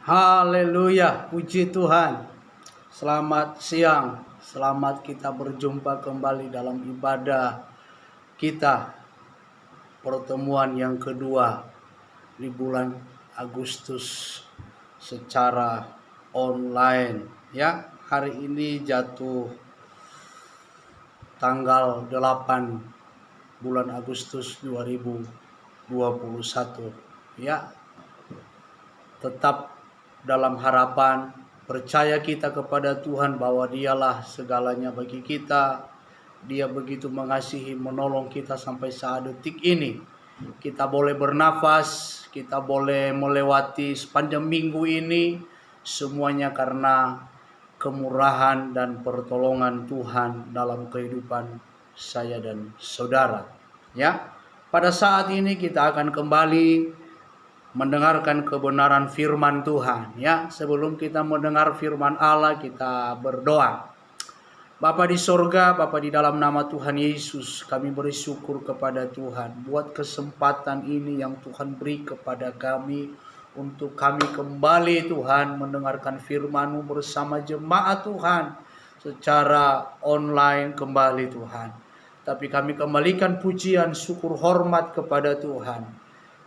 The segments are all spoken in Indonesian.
Haleluya, puji Tuhan. Selamat siang, selamat kita berjumpa kembali dalam ibadah kita. Pertemuan yang kedua di bulan Agustus secara online. Ya, hari ini jatuh tanggal 8 bulan Agustus 2021. Ya, tetap dalam harapan, percaya kita kepada Tuhan bahwa Dialah segalanya bagi kita. Dia begitu mengasihi, menolong kita sampai saat detik ini. Kita boleh bernafas, kita boleh melewati sepanjang minggu ini, semuanya karena kemurahan dan pertolongan Tuhan dalam kehidupan saya dan saudara. Ya, pada saat ini kita akan kembali mendengarkan kebenaran firman Tuhan. Ya, sebelum kita mendengar firman Allah, kita berdoa. Bapa di sorga, Bapa di dalam nama Tuhan Yesus, kami bersyukur kepada Tuhan buat kesempatan ini yang Tuhan beri kepada kami untuk kami kembali Tuhan mendengarkan firman-Mu bersama jemaat Tuhan secara online kembali Tuhan. Tapi kami kembalikan pujian, syukur, hormat kepada Tuhan.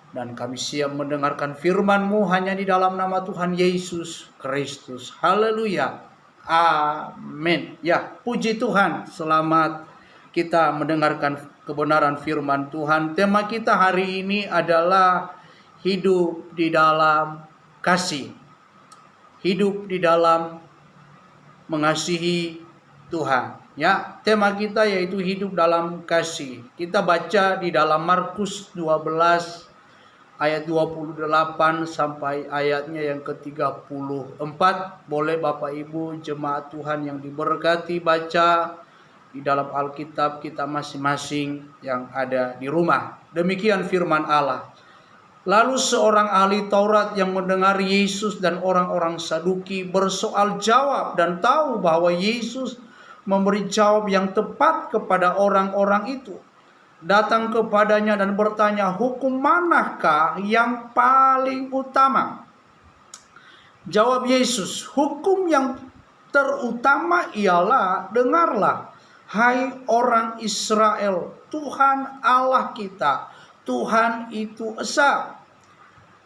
Dan kami siap mendengarkan firman-Mu hanya di dalam nama Tuhan Yesus Kristus. Haleluya. Amin. Ya, puji Tuhan. Selamat kita mendengarkan kebenaran firman Tuhan. Tema kita hari ini adalah hidup di dalam kasih. Hidup di dalam mengasihi Tuhan. Ya, tema kita yaitu hidup dalam kasih. Kita baca di dalam Markus 12 ayat 28 sampai ayatnya yang ke-34. Boleh Bapak Ibu jemaat Tuhan yang diberkati baca di dalam Alkitab kita masing-masing yang ada di rumah. Demikian firman Allah. Lalu seorang ahli Taurat yang mendengar Yesus dan orang-orang Saduki bersoal jawab dan tahu bahwa Yesus memberi jawab yang tepat kepada orang-orang itu, datang kepadanya dan bertanya, hukum manakah yang paling utama? Jawab Yesus, hukum yang terutama ialah, dengarlah, hai orang Israel, Tuhan Allah kita, Tuhan itu esa.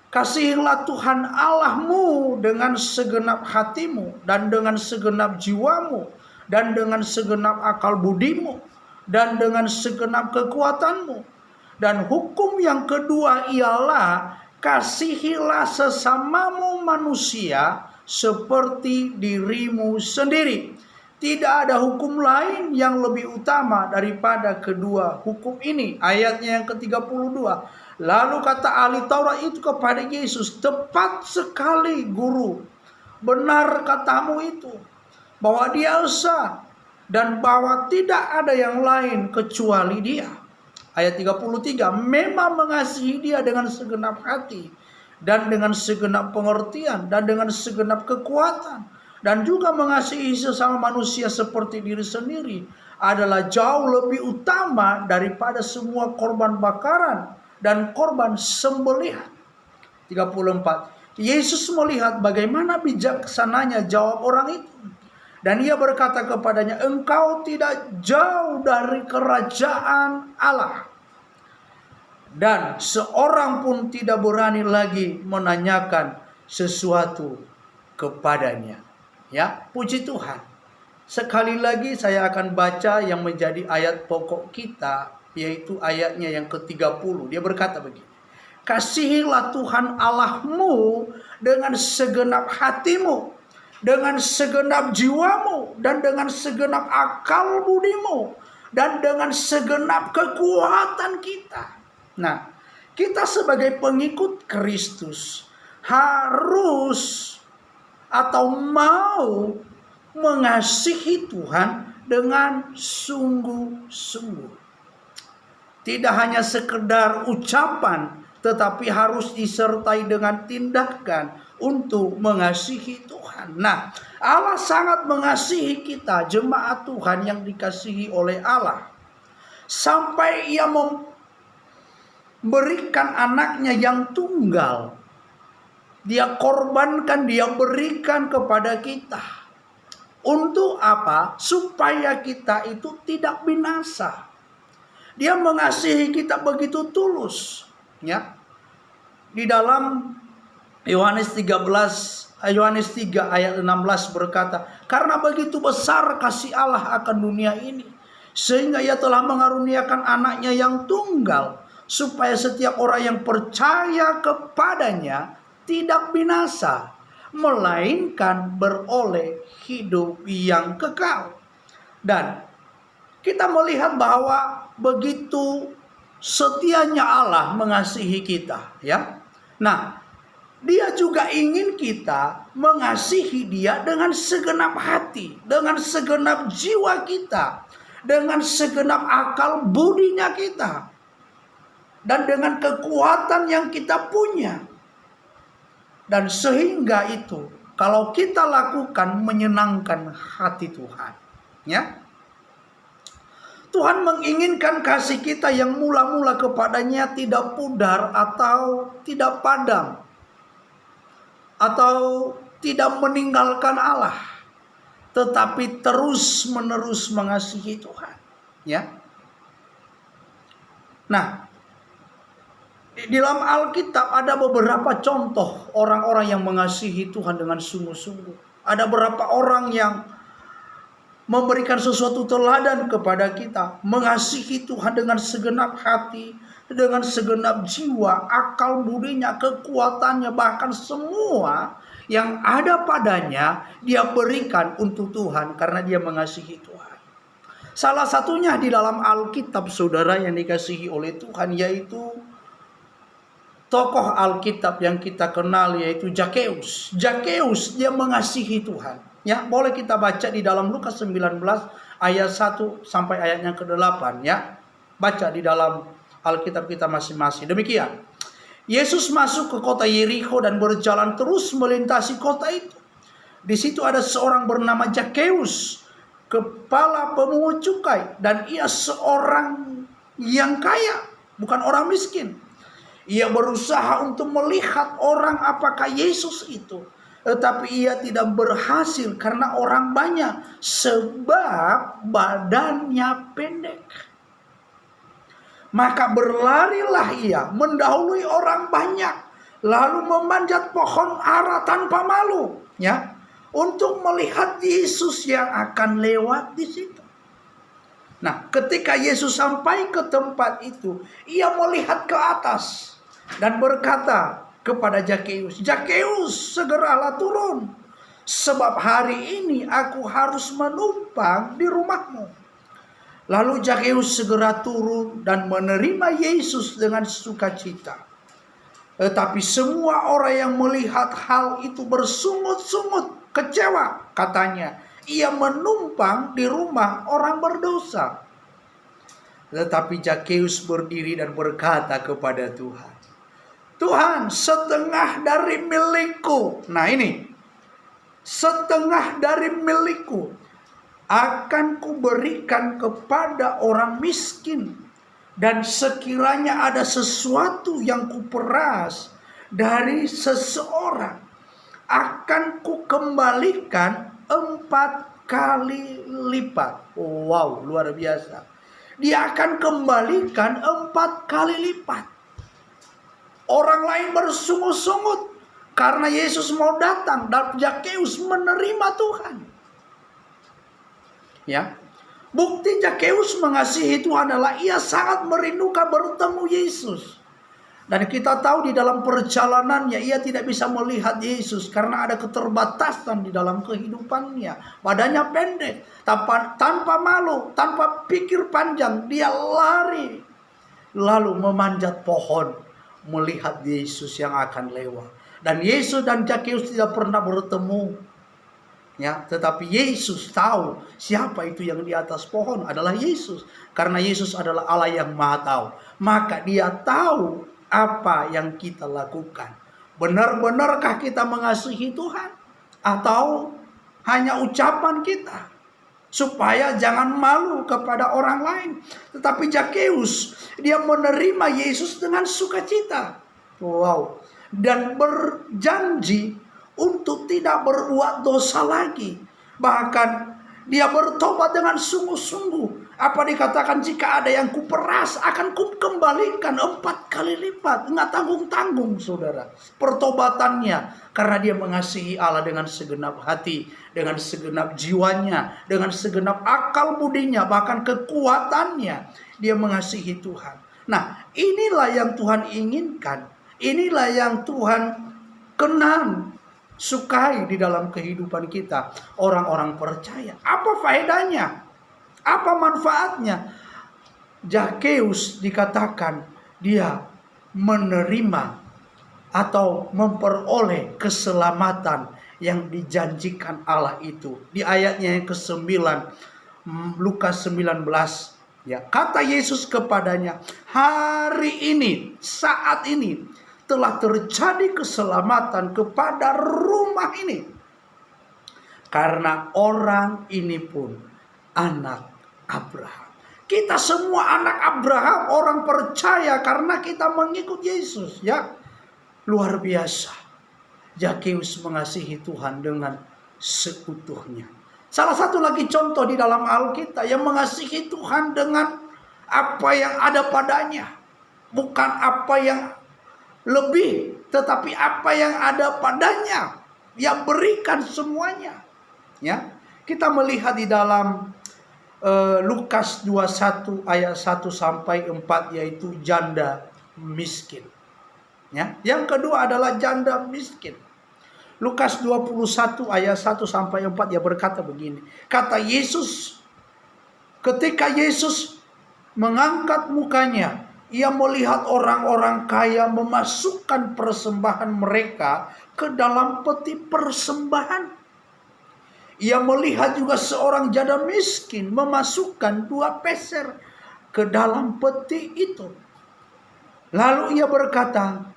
Kasihilah Tuhan Allahmu dengan segenap hatimu, dan dengan segenap jiwamu, dan dengan segenap akal budimu, dan dengan segenap kekuatanmu. Dan hukum yang kedua ialah, kasihilah sesamamu manusia seperti dirimu sendiri. Tidak ada hukum lain yang lebih utama daripada kedua hukum ini. Ayatnya yang ke-32. Lalu kata ahli Taurat itu kepada Yesus, tepat sekali guru, benar katamu itu, bahwa Dia esa dan bahwa tidak ada yang lain kecuali Dia. Ayat 33, memang mengasihi Dia dengan segenap hati, dan dengan segenap pengertian, dan dengan segenap kekuatan, dan juga mengasihi sesama manusia seperti diri sendiri adalah jauh lebih utama daripada semua korban bakaran dan korban sembelihan. 34, Yesus melihat bagaimana bijaksananya jawab orang itu, dan Ia berkata kepadanya, engkau tidak jauh dari kerajaan Allah. Dan seorang pun tidak berani lagi menanyakan sesuatu kepadanya. Ya, puji Tuhan. Sekali lagi saya akan baca yang menjadi ayat pokok kita, yaitu ayatnya yang ke-30. Dia berkata begini, kasihilah Tuhan Allahmu dengan segenap hatimu, dengan segenap jiwamu, dan dengan segenap akal budimu, dan dengan segenap kekuatan kita. Nah, kita sebagai pengikut Kristus harus atau mau mengasihi Tuhan dengan sungguh-sungguh. Tidak hanya sekedar ucapan, tetapi harus disertai dengan tindakan untuk mengasihi Tuhan. Nah, Allah sangat mengasihi kita, jemaat Tuhan yang dikasihi oleh Allah, sampai Ia memberikan anaknya yang tunggal Dia korbankan, dia berikan kepada kita. Untuk apa? Supaya kita itu tidak binasa. Dia mengasihi kita begitu tulus. Ya. Di dalam Yohanes 3 ayat 16 berkata, karena begitu besar kasih Allah akan dunia ini, sehingga ia telah mengaruniakan anaknya yang tunggal, supaya setiap orang yang percaya kepadanya tidak binasa, melainkan beroleh hidup yang kekal. Dan kita melihat bahwa begitu setianya Allah mengasihi kita, ya. Nah, dia juga ingin kita mengasihi dia dengan segenap hati, dengan segenap jiwa kita, dengan segenap akal budinya kita, dan dengan kekuatan yang kita punya. Dan sehingga itu, kalau kita lakukan, menyenangkan hati Tuhan. Ya, Tuhan menginginkan kasih kita yang mula-mula kepadanya tidak pudar atau tidak padam, atau tidak meninggalkan Allah, tetapi terus-menerus mengasihi Tuhan. Ya. Nah, di dalam Alkitab ada beberapa contoh orang-orang yang mengasihi Tuhan dengan sungguh-sungguh. Ada beberapa orang yang memberikan sesuatu teladan kepada kita, mengasihi Tuhan dengan segenap hati, dengan segenap jiwa, akal budinya, kekuatannya, bahkan semua yang ada padanya dia berikan untuk Tuhan karena dia mengasihi Tuhan. Salah satunya di dalam Alkitab, saudara yang dikasihi oleh Tuhan, yaitu tokoh Alkitab yang kita kenal, yaitu Zakheus. Zakheus dia mengasihi Tuhan. Ya, boleh kita baca di dalam Lukas 19 ayat 1 sampai ayatnya ke-8 ya. Baca di dalam Alkitab kita masing-masing. Demikian. Yesus masuk ke kota Yerikho dan berjalan terus melintasi kota itu. Di situ ada seorang bernama Zakheus, kepala pemungut cukai, dan ia seorang yang kaya, bukan orang miskin. Ia berusaha untuk melihat orang apakah Yesus itu. Tetapi ia tidak berhasil karena orang banyak, sebab badannya pendek. Maka berlarilah ia mendahului orang banyak, lalu memanjat pohon ara tanpa malu, ya, untuk melihat Yesus yang akan lewat di situ. Nah, ketika Yesus sampai ke tempat itu, ia melihat ke atas dan berkata kepada Zakheus, Zakheus, segeralah turun, sebab hari ini aku harus menumpang di rumahmu. Lalu Zakheus segera turun dan menerima Yesus dengan sukacita. Tetapi semua orang yang melihat hal itu bersungut-sungut, kecewa, katanya, ia menumpang di rumah orang berdosa. Tetapi Zakheus berdiri dan berkata kepada Tuhan, Tuhan, setengah dari milikku. Nah ini, setengah dari milikku akan kuberikan kepada orang miskin. Dan sekiranya ada sesuatu yang kuperas dari seseorang, akan kukembalikan 4 kali lipat. Wow, luar biasa. Dia akan kembalikan 4 kali lipat. Orang lain bersungut-sungut karena Yesus mau datang, dan Zakheus menerima Tuhan. Ya, bukti Zakheus mengasihi Tuhan adalah ia sangat merindukan bertemu Yesus. Dan kita tahu di dalam perjalanannya ia tidak bisa melihat Yesus karena ada keterbatasan di dalam kehidupannya. Badannya pendek, tanpa malu, tanpa pikir panjang, dia lari lalu memanjat pohon melihat Yesus yang akan lewat. Dan Yesus dan Zakheus tidak pernah bertemu. Ya, tetapi Yesus tahu siapa itu yang di atas pohon adalah Yesus. Karena Yesus adalah Allah yang Maha Tahu. Maka dia tahu apa yang kita lakukan. Benar-benarkah kita mengasihi Tuhan? Atau hanya ucapan kita? Supaya jangan malu kepada orang lain. Tetapi Zakheus, dia menerima Yesus dengan sukacita. Wow. dan berjanji untuk tidak berbuat dosa lagi. Bahkan dia bertobat dengan sungguh-sungguh. Apa dikatakan, jika ada yang kuperas akan kukembalikan 4 kali lipat. Nggak tanggung-tanggung saudara pertobatannya. Karena dia mengasihi Allah dengan segenap hati, dengan segenap jiwanya, dengan segenap akal budinya, bahkan kekuatannya. Dia mengasihi Tuhan. Nah, inilah yang Tuhan inginkan. Inilah yang Tuhan kenal, sukai di dalam kehidupan kita, orang-orang percaya. Apa faedahnya? Apa manfaatnya? Zakheus dikatakan dia menerima atau memperoleh keselamatan yang dijanjikan Allah itu. Di ayatnya yang ke-9, Lukas 19, ya, kata Yesus kepadanya, hari ini, saat ini telah terjadi keselamatan kepada rumah ini, karena orang ini pun anak Abraham. Kita semua anak Abraham, orang percaya karena kita mengikut Yesus, ya. Luar biasa. Zakheus mengasihi Tuhan dengan seutuhnya. Salah satu lagi contoh di dalam Alkitab yang mengasihi Tuhan dengan apa yang ada padanya. Bukan apa yang lebih, tetapi apa yang ada padanya. Dia berikan semuanya. Ya, kita melihat di dalam Lukas 21 ayat 1 sampai 4, yaitu janda miskin. Ya, yang kedua adalah janda miskin. Lukas 21 ayat 1 sampai 4, dia berkata begini. Kata Yesus, ketika Yesus mengangkat mukanya, ia melihat orang-orang kaya memasukkan persembahan mereka ke dalam peti persembahan. Ia melihat juga seorang janda miskin memasukkan 2 peser ke dalam peti itu. Lalu ia berkata,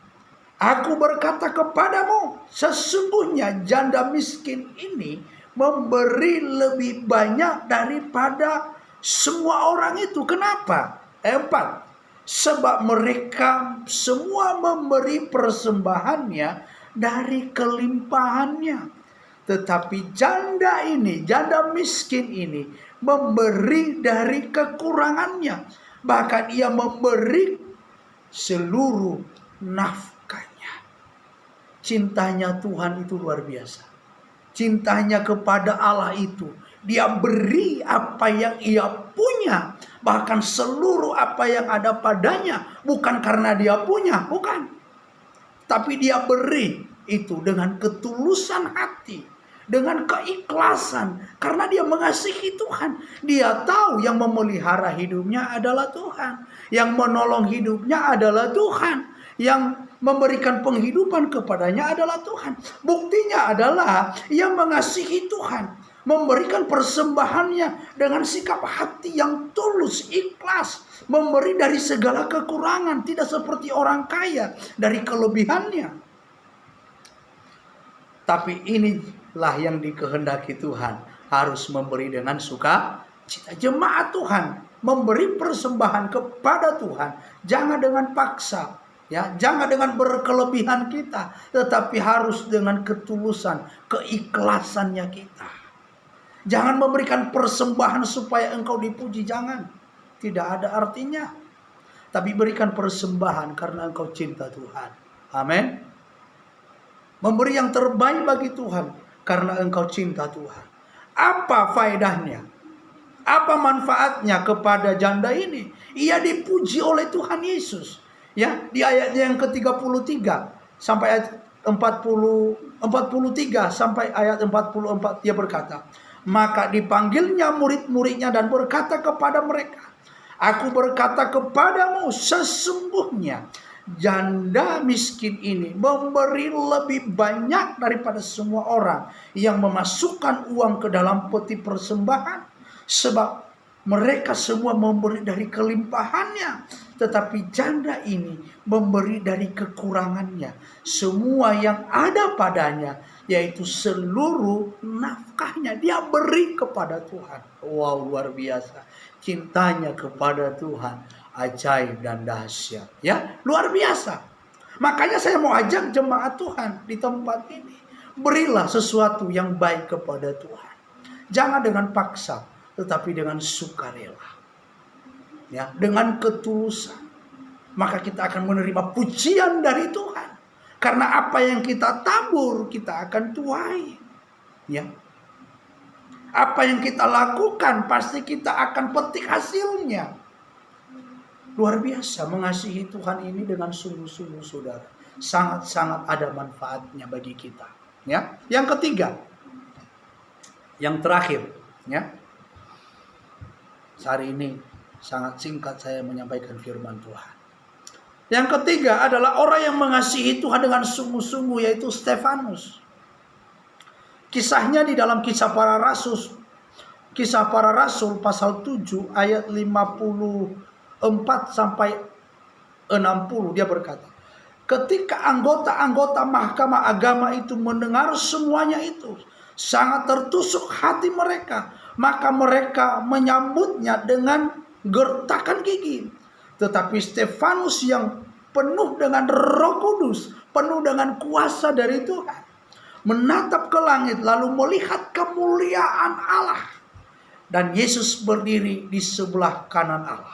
aku berkata kepadamu, sesungguhnya janda miskin ini memberi lebih banyak daripada semua orang itu. Kenapa? 4. Sebab mereka semua memberi persembahannya dari kelimpahannya. Tetapi janda ini, janda miskin ini, memberi dari kekurangannya. Bahkan ia memberi seluruh nafkahnya. Cintanya Tuhan itu luar biasa. Cintanya kepada Allah itu, dia beri apa yang ia punya, bahkan seluruh apa yang ada padanya. Bukan karena dia punya, bukan. Tapi dia beri itu dengan ketulusan hati, dengan keikhlasan, karena dia mengasihi Tuhan. Dia tahu yang memelihara hidupnya adalah Tuhan, yang menolong hidupnya adalah Tuhan, yang memberikan penghidupan kepadanya adalah Tuhan. Buktinya adalah ia mengasihi Tuhan, memberikan persembahannya dengan sikap hati yang tulus, ikhlas, memberi dari segala kekurangan, tidak seperti orang kaya dari kelebihannya. Tapi inilah yang dikehendaki Tuhan, harus memberi dengan sukacita. Jemaat Tuhan memberi persembahan kepada Tuhan, jangan dengan paksa, ya, jangan dengan berkelebihan kita, tetapi harus dengan ketulusan, keikhlasannya kita. Jangan memberikan persembahan supaya engkau dipuji, jangan. Tidak ada artinya. Tapi berikan persembahan karena engkau cinta Tuhan. Amin. Memberi yang terbaik bagi Tuhan karena engkau cinta Tuhan. Apa faedahnya? Apa manfaatnya kepada janda ini? Ia dipuji oleh Tuhan Yesus. Ya, di ayatnya yang ke-33 sampai ayat 43 sampai ayat 44 dia berkata, maka dipanggilnya murid-muridnya dan berkata kepada mereka, aku berkata kepadamu, sesungguhnya janda miskin ini memberi lebih banyak daripada semua orang yang memasukkan uang ke dalam peti persembahan. Sebab mereka semua memberi dari kelimpahannya, tetapi janda ini memberi dari kekurangannya. Semua yang ada padanya, yaitu seluruh nafkahnya, dia beri kepada Tuhan. Wow, luar biasa. Cintanya kepada Tuhan ajaib dan dahsyat, ya, luar biasa. Makanya saya mau ajak jemaat Tuhan di tempat ini. Berilah sesuatu yang baik kepada Tuhan. Jangan dengan paksa, tetapi dengan sukarela. Ya, dengan ketulusan. Maka kita akan menerima pujian dari Tuhan. Karena apa yang kita tabur, kita akan tuai. Ya. Apa yang kita lakukan, pasti kita akan petik hasilnya. Luar biasa mengasihi Tuhan ini dengan sungguh-sungguh, saudara. Sangat-sangat ada manfaatnya bagi kita. Ya. Yang ketiga, yang terakhir, ya. Hari ini sangat singkat saya menyampaikan firman Tuhan. Yang ketiga adalah orang yang mengasihi Tuhan dengan sungguh-sungguh, yaitu Stefanus. Kisahnya di dalam Kisah Para Rasul. Kisah Para Rasul pasal 7 ayat 54 sampai 60, dia berkata, ketika anggota-anggota mahkamah agama itu mendengar semuanya itu, sangat tertusuk hati mereka. Maka mereka menyambutnya dengan gertakan gigi. Tetapi Stefanus yang penuh dengan Roh Kudus, penuh dengan kuasa dari Tuhan, menatap ke langit lalu melihat kemuliaan Allah. Dan Yesus berdiri di sebelah kanan Allah.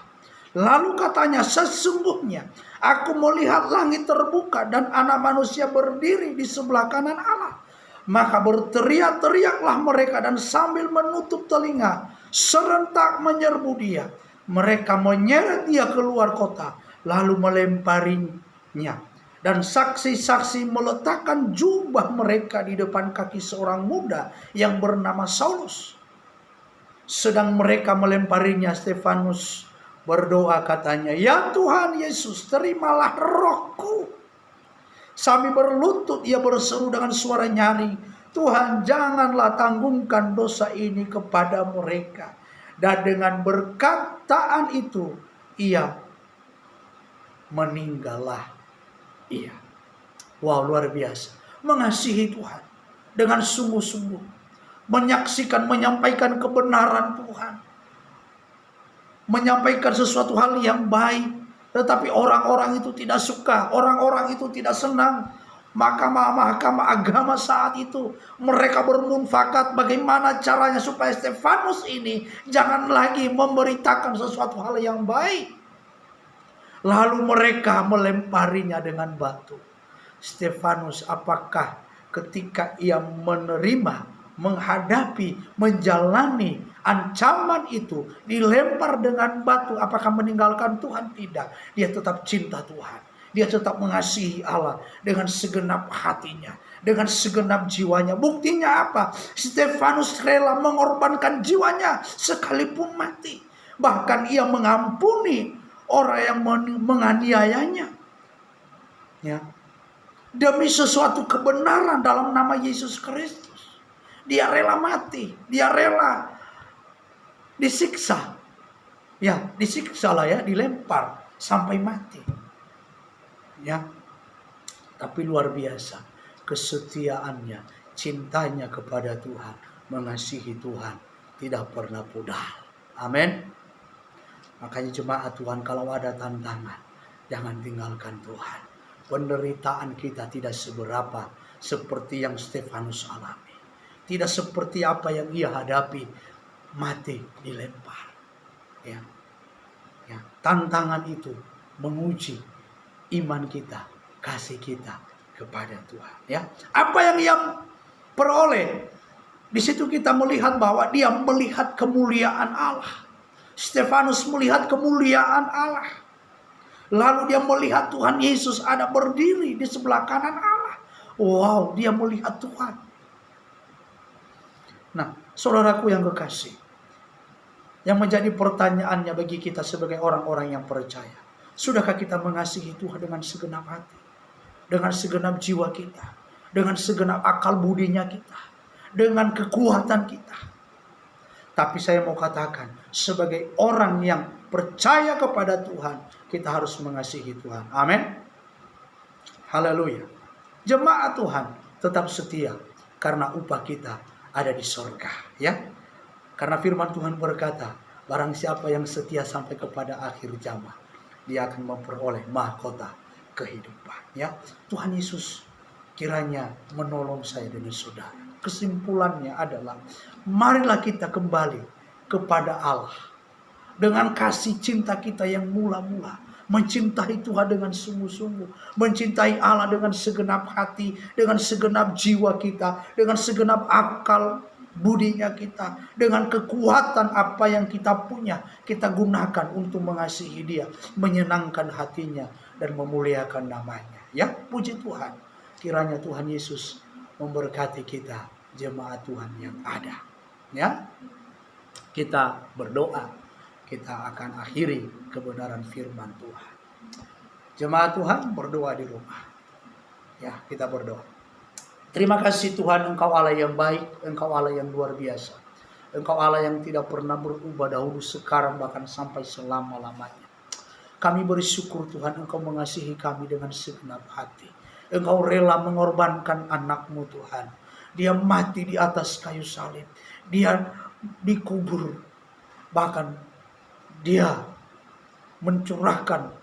Lalu katanya, sesungguhnya aku melihat langit terbuka dan Anak Manusia berdiri di sebelah kanan Allah. Maka berteriak-teriaklah mereka dan sambil menutup telinga serentak menyerbu dia. Mereka menyeret dia keluar kota lalu melemparinya. Dan saksi-saksi meletakkan jubah mereka di depan kaki seorang muda yang bernama Saulus. Sedang mereka melemparinya, Stefanus berdoa katanya, ya Tuhan Yesus, terimalah rohku. Sambil berlutut ia berseru dengan suara nyaring, Tuhan janganlah tanggungkan dosa ini kepada mereka. Dan dengan berkataan itu ia meninggallah ia. Wow, luar biasa. Mengasihi Tuhan dengan sungguh-sungguh. Menyaksikan, menyampaikan kebenaran Tuhan. Menyampaikan sesuatu hal yang baik. Tetapi orang-orang itu tidak suka. Orang-orang itu tidak senang. Mahkamah agama saat itu mereka bermunfakat bagaimana caranya supaya Stefanus ini jangan lagi memberitakan sesuatu hal yang baik. Lalu mereka melemparinya dengan batu. Stefanus apakah ketika ia menerima, menghadapi, menjalani ancaman itu, dilempar dengan batu, apakah meninggalkan Tuhan? Tidak. Dia tetap cinta Tuhan. Dia tetap mengasihi Allah dengan segenap hatinya, dengan segenap jiwanya. Buktinya apa? Stefanus rela mengorbankan jiwanya sekalipun mati. Bahkan ia mengampuni orang yang menganiayanya. Ya. Demi sesuatu kebenaran dalam nama Yesus Kristus. Dia rela mati, dia rela disiksa. Ya, disiksa lah ya, dilempar sampai mati. Ya, tapi luar biasa kesetiaannya, cintanya kepada Tuhan, mengasihi Tuhan, tidak pernah pudar. Amin. Makanya jemaat Tuhan, kalau ada tantangan, jangan tinggalkan Tuhan. Penderitaan kita tidak seberapa seperti yang Stefanus alami, tidak seperti apa yang ia hadapi, mati dilempar. Ya, ya, tantangan itu menguji iman kita, kasih kita kepada Tuhan. Ya, apa yang ia peroleh? Di situ kita melihat bahwa dia melihat kemuliaan Allah. Stefanus melihat kemuliaan Allah. Lalu dia melihat Tuhan Yesus ada berdiri di sebelah kanan Allah. Wow, dia melihat Tuhan. Nah, saudaraku yang kekasih, yang menjadi pertanyaannya bagi kita sebagai orang-orang yang percaya, sudahkah kita mengasihi Tuhan dengan segenap hati, dengan segenap jiwa kita, dengan segenap akal budinya kita, dengan kekuatan kita? Tapi saya mau katakan, sebagai orang yang percaya kepada Tuhan, kita harus mengasihi Tuhan. Amin. Haleluya. Jemaat Tuhan tetap setia karena upah kita ada di sorga. Ya. Karena firman Tuhan berkata, barang siapa yang setia sampai kepada akhir zaman, dia akan memperoleh mahkota kehidupan. Ya, Tuhan Yesus kiranya menolong saya dan saudara. Kesimpulannya adalah, marilah kita kembali kepada Allah dengan kasih cinta kita yang mula-mula. Mencintai Tuhan dengan sungguh-sungguh. Mencintai Allah dengan segenap hati, dengan segenap jiwa kita, dengan segenap akal budinya kita. Dengan kekuatan apa yang kita punya, kita gunakan untuk mengasihi Dia, menyenangkan hatinya, dan memuliakan namanya. Ya, puji Tuhan. Kiranya Tuhan Yesus memberkati kita, jemaat Tuhan yang ada. Ya, kita berdoa. Kita akan akhiri kebenaran firman Tuhan. Jemaat Tuhan, berdoa di rumah. Ya, kita berdoa. Terima kasih Tuhan, Engkau Allah yang baik, Engkau Allah yang luar biasa. Engkau Allah yang tidak pernah berubah dahulu, sekarang, bahkan sampai selama-lamanya. Kami bersyukur Tuhan, Engkau mengasihi kami dengan segenap hati. Engkau rela mengorbankan anak-Mu Tuhan. Dia mati di atas kayu salib. Dia dikubur. Bahkan Dia mencurahkan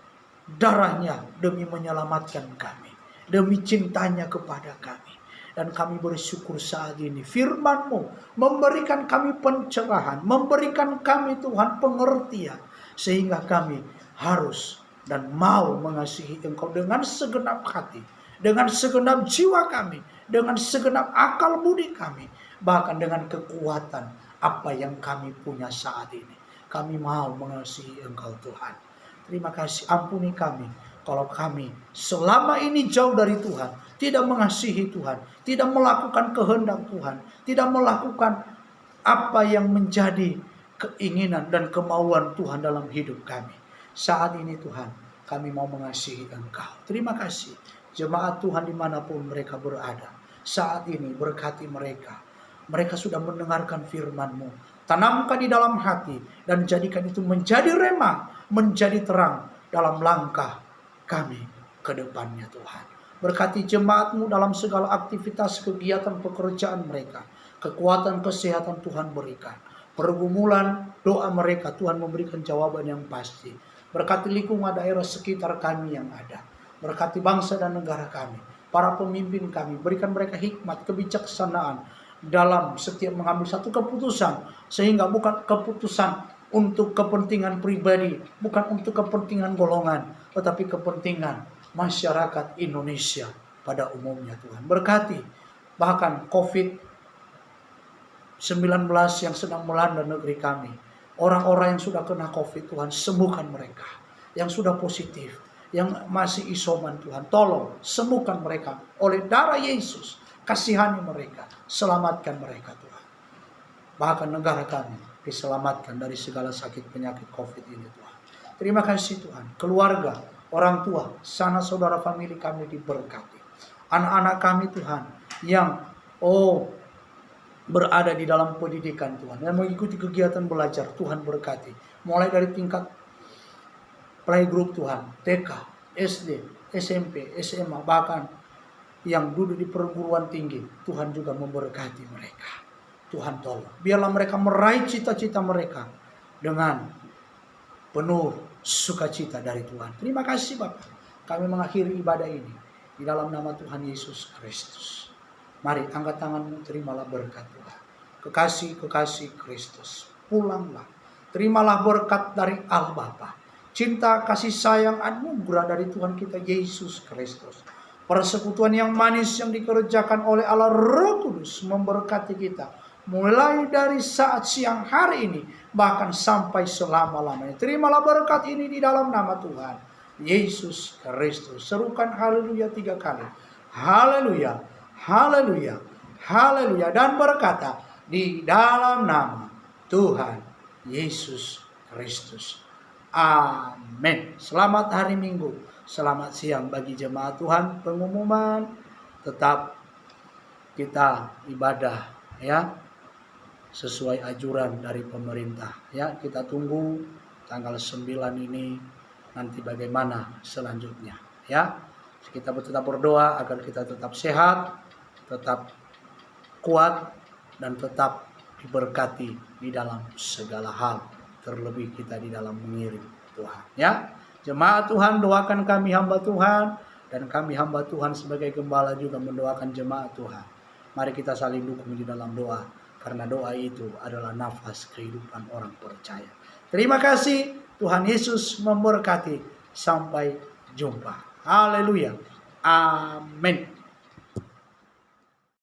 darahnya demi menyelamatkan kami, demi cintanya kepada kami. Dan kami bersyukur saat ini firman-Mu memberikan kami pencerahan, memberikan kami Tuhan pengertian, sehingga kami harus dan mau mengasihi Engkau dengan segenap hati, dengan segenap jiwa kami, dengan segenap akal budi kami, bahkan dengan kekuatan apa yang kami punya saat ini. Kami mau mengasihi Engkau Tuhan. Terima kasih, ampuni kami kalau kami selama ini jauh dari Tuhan, tidak mengasihi Tuhan, tidak melakukan kehendak Tuhan, tidak melakukan apa yang menjadi keinginan dan kemauan Tuhan dalam hidup kami. Saat ini Tuhan, kami mau mengasihi Engkau. Terima kasih, jemaat Tuhan dimanapun mereka berada. Saat ini berkati mereka. Mereka sudah mendengarkan firman-Mu. Tanamkan di dalam hati dan jadikan itu menjadi rema, menjadi terang dalam langkah kami ke depannya Tuhan. Berkati jemaat-Mu dalam segala aktivitas kegiatan pekerjaan mereka. Kekuatan kesehatan Tuhan berikan. Pergumulan doa mereka Tuhan memberikan jawaban yang pasti. Berkati lingkungan daerah sekitar kami yang ada. Berkati bangsa dan negara kami. Para pemimpin kami, berikan mereka hikmat, kebijaksanaan dalam setiap mengambil satu keputusan, sehingga bukan keputusan untuk kepentingan pribadi, bukan untuk kepentingan golongan, tetapi kepentingan masyarakat Indonesia pada umumnya Tuhan. Berkati bahkan COVID-19 yang sedang melanda negeri kami. Orang-orang yang sudah kena COVID Tuhan, sembuhkan mereka. Yang sudah positif, yang masih isoman Tuhan, tolong sembuhkan mereka oleh darah Yesus. Kasihani mereka, selamatkan mereka Tuhan. Bahkan negara kami diselamatkan dari segala sakit penyakit COVID ini Tuhan. Terima kasih Tuhan. Keluarga, orang tua, sanak saudara famili kami diberkati. Anak-anak kami Tuhan yang berada di dalam pendidikan Tuhan, yang mengikuti kegiatan belajar Tuhan berkati. Mulai dari tingkat playgroup Tuhan, TK, SD, SMP, SMA, bahkan yang duduk di perguruan tinggi, Tuhan juga memberkati mereka. Tuhan tolong, biarlah mereka meraih cita-cita mereka dengan penuh sukacita dari Tuhan. Terima kasih Bapak. Kami mengakhiri ibadah ini di dalam nama Tuhan Yesus Kristus. Mari angkat tanganmu, terimalah berkat Tuhan. Kekasih-kekasih Kristus, pulanglah. Terimalah berkat dari Allah Bapa. Cinta, kasih sayang, anugerah dari Tuhan kita Yesus Kristus. Persekutuan yang manis yang dikerjakan oleh Allah Roh Kudus memberkati kita. Mulai dari saat siang hari ini, bahkan sampai selama-lamanya. Terimalah berkat ini di dalam nama Tuhan Yesus Kristus. Serukan haleluya 3 kali. Haleluya, haleluya, haleluya. Dan berkata, di dalam nama Tuhan Yesus Kristus. Amin. Selamat hari Minggu. Selamat siang bagi jemaat Tuhan. Pengumuman, tetap kita ibadah ya sesuai anjuran dari pemerintah ya. Kita tunggu tanggal 9 ini nanti bagaimana selanjutnya ya. Kita tetap berdoa agar kita tetap sehat, tetap kuat, dan tetap diberkati di dalam segala hal, terlebih kita di dalam mengiring Tuhan ya. Jemaat Tuhan, doakan kami hamba Tuhan Dan kami hamba Tuhan sebagai gembala juga mendoakan jemaat Tuhan. Mari kita saling dukung di dalam doa. Karena doa itu adalah nafas kehidupan orang percaya. Terima kasih. Tuhan Yesus memberkati. Sampai jumpa. Haleluya. Amin.